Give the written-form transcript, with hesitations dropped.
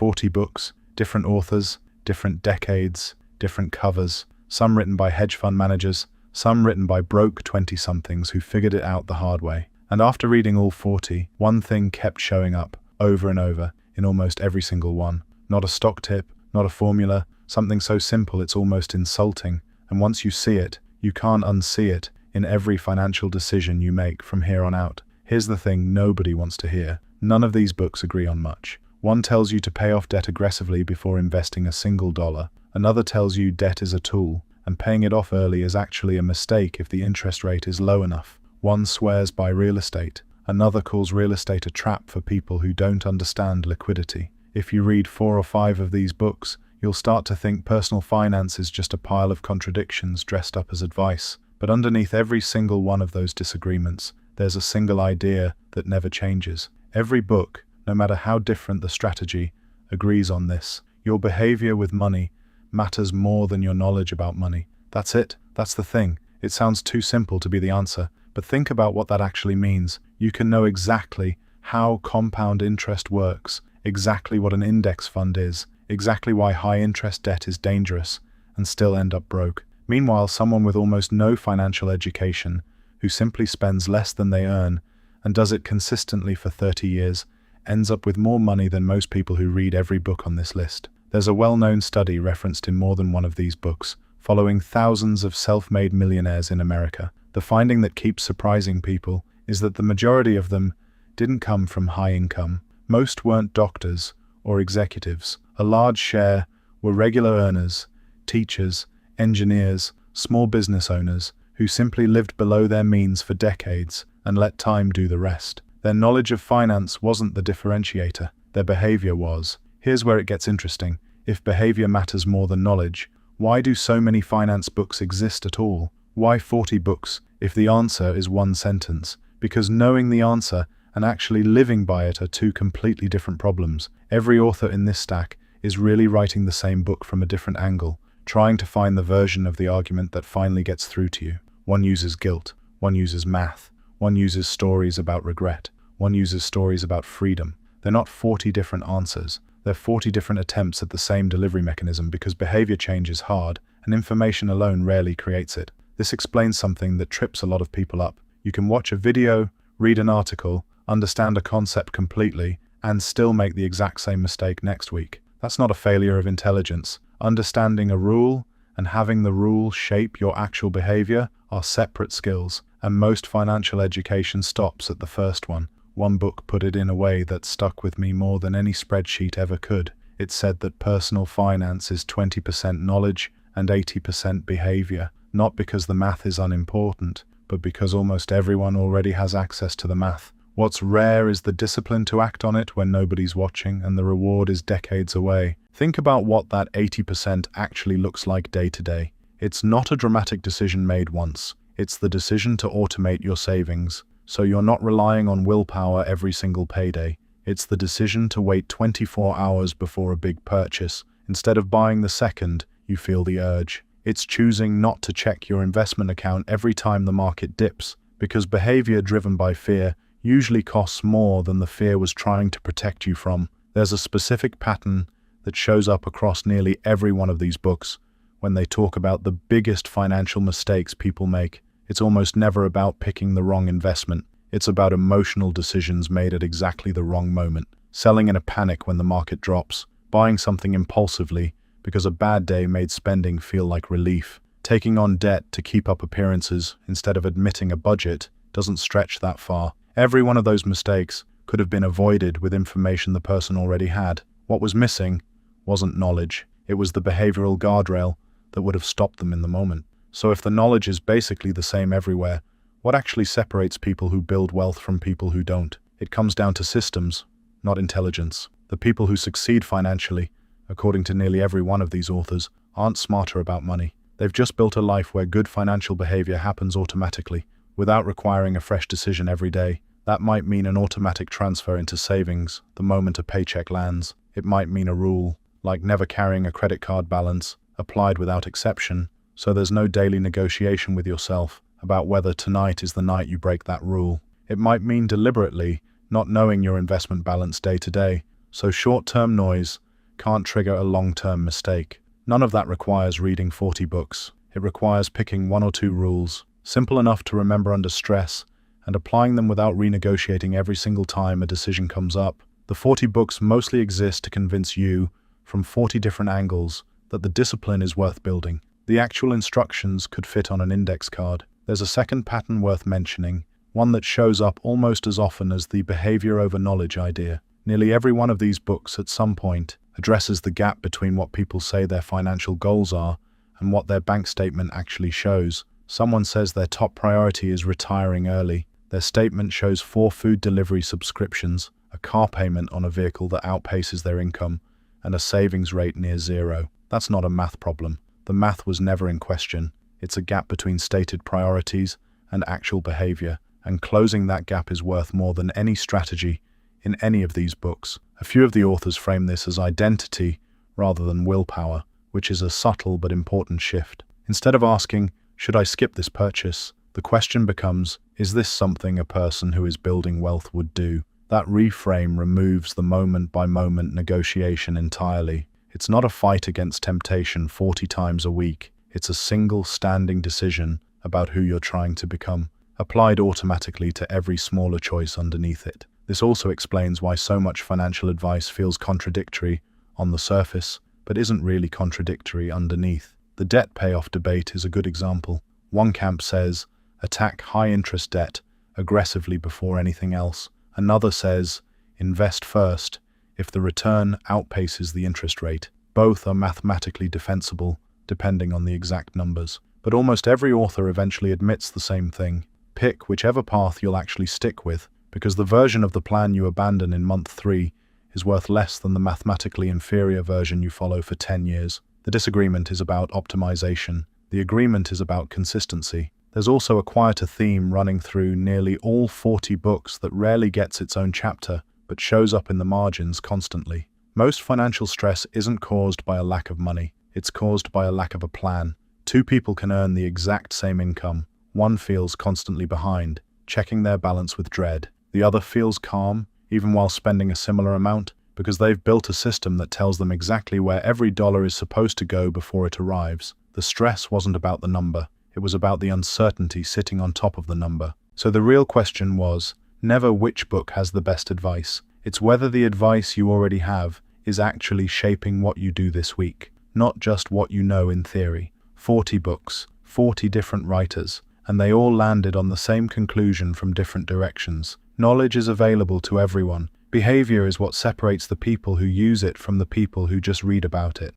40 books, different authors, different decades, different covers, some written by hedge fund managers, some written by broke 20-somethings who figured it out the hard way. And after reading all 40, one thing kept showing up over and over in almost every single one. Not a stock tip, not a formula, something so simple it's almost insulting. And once you see it, you can't unsee it in every financial decision you make from here on out. Here's the thing nobody wants to hear. None of these books agree on much. One tells you to pay off debt aggressively before investing a single dollar. Another tells you debt is a tool, and paying it off early is actually a mistake if the interest rate is low enough. One swears by real estate. Another calls real estate a trap for people who don't understand liquidity. If you read 4 or 5 of these books, you'll start to think personal finance is just a pile of contradictions dressed up as advice. But underneath every single one of those disagreements, there's a single idea that never changes. Every book, no matter how different the strategy, agrees on this. Your behavior with money matters more than your knowledge about money. That's it. That's the thing. It sounds too simple to be the answer, but think about what that actually means. You can know exactly how compound interest works, exactly what an index fund is, exactly why high-interest debt is dangerous, and still end up broke. Meanwhile, someone with almost no financial education, who simply spends less than they earn, and does it consistently for 30 years, ends up with more money than most people who read every book on this list. There's a well-known study referenced in more than one of these books, following thousands of self-made millionaires in America. The finding that keeps surprising people is that the majority of them didn't come from high income. Most weren't doctors or executives. A large share were regular earners, teachers, engineers, small business owners who simply lived below their means for decades and let time do the rest. Their knowledge of finance wasn't the differentiator, their behavior was. Here's where it gets interesting. If behavior matters more than knowledge, why do so many finance books exist at all? Why 40 books if the answer is one sentence? Because knowing the answer and actually living by it are two completely different problems. Every author in this stack is really writing the same book from a different angle, trying to find the version of the argument that finally gets through to you. One uses guilt, one uses math, one uses stories about regret, one uses stories about freedom. They're not 40 different answers. They're 40 different attempts at the same delivery mechanism because behavior change is hard and information alone rarely creates it. This explains something that trips a lot of people up. You can watch a video, read an article, understand a concept completely, and still make the exact same mistake next week. That's not a failure of intelligence. Understanding a rule and having the rule shape your actual behavior are separate skills, and most financial education stops at the first one. One book put it in a way that stuck with me more than any spreadsheet ever could. It said that personal finance is 20% knowledge and 80% behavior, not because the math is unimportant, but because almost everyone already has access to the math. What's rare is the discipline to act on it when nobody's watching and the reward is decades away. Think about what that 80% actually looks like day to day. It's not a dramatic decision made once. It's the decision to automate your savings, so you're not relying on willpower every single payday. It's the decision to wait 24 hours before a big purchase. Instead of buying the second you feel the urge. It's choosing not to check your investment account every time the market dips, because behavior driven by fear usually costs more than the fear was trying to protect you from. There's a specific pattern that shows up across nearly every one of these books. When they talk about the biggest financial mistakes people make, it's almost never about picking the wrong investment. It's about emotional decisions made at exactly the wrong moment. Selling in a panic when the market drops. Buying something impulsively because a bad day made spending feel like relief. Taking on debt to keep up appearances instead of admitting a budget doesn't stretch that far. Every one of those mistakes could have been avoided with information the person already had. What was missing wasn't knowledge. It was the behavioral guardrail that would have stopped them in the moment. So if the knowledge is basically the same everywhere, what actually separates people who build wealth from people who don't? It comes down to systems, not intelligence. The people who succeed financially, according to nearly every one of these authors, aren't smarter about money. They've just built a life where good financial behavior happens automatically, without requiring a fresh decision every day. That might mean an automatic transfer into savings the moment a paycheck lands. It might mean a rule, like never carrying a credit card balance, applied without exception, so there's no daily negotiation with yourself about whether tonight is the night you break that rule. It might mean deliberately not knowing your investment balance day to day, so short-term noise can't trigger a long-term mistake. None of that requires reading 40 books. It requires picking 1 or 2 rules, simple enough to remember under stress, and applying them without renegotiating every single time a decision comes up. The 40 books mostly exist to convince you, from 40 different angles, that the discipline is worth building. The actual instructions could fit on an index card. There's a second pattern worth mentioning, one that shows up almost as often as the behavior over knowledge idea. Nearly every one of these books at some point addresses the gap between what people say their financial goals are and what their bank statement actually shows. Someone says their top priority is retiring early. Their statement shows 4 food delivery subscriptions, a car payment on a vehicle that outpaces their income, and a savings rate near 0. That's not a math problem. The math was never in question. It's a gap between stated priorities and actual behavior, and closing that gap is worth more than any strategy in any of these books. A few of the authors frame this as identity rather than willpower, which is a subtle but important shift. Instead of asking, should I skip this purchase? The question becomes, is this something a person who is building wealth would do? That reframe removes the moment-by-moment negotiation entirely. It's not a fight against temptation 40 times a week. It's a single standing decision about who you're trying to become, applied automatically to every smaller choice underneath it. This also explains why so much financial advice feels contradictory on the surface, but isn't really contradictory underneath. The debt payoff debate is a good example. One camp says, attack high-interest debt aggressively before anything else. Another says, invest first if the return outpaces the interest rate. Both are mathematically defensible, depending on the exact numbers. But almost every author eventually admits the same thing. Pick whichever path you'll actually stick with, because the version of the plan you abandon in month 3 is worth less than the mathematically inferior version you follow for 10 years. The disagreement is about optimization. The agreement is about consistency. There's also a quieter theme running through nearly all 40 books that rarely gets its own chapter, but shows up in the margins constantly. Most financial stress isn't caused by a lack of money. It's caused by a lack of a plan. 2 people can earn the exact same income. One feels constantly behind, checking their balance with dread. The other feels calm, even while spending a similar amount, because they've built a system that tells them exactly where every dollar is supposed to go before it arrives. The stress wasn't about the number. It was about the uncertainty sitting on top of the number. So the real question was never which book has the best advice. It's whether the advice you already have is actually shaping what you do this week, not just what you know in theory. 40 books, 40 different writers, and they all landed on the same conclusion from different directions. Knowledge is available to everyone. Behavior is what separates the people who use it from the people who just read about it.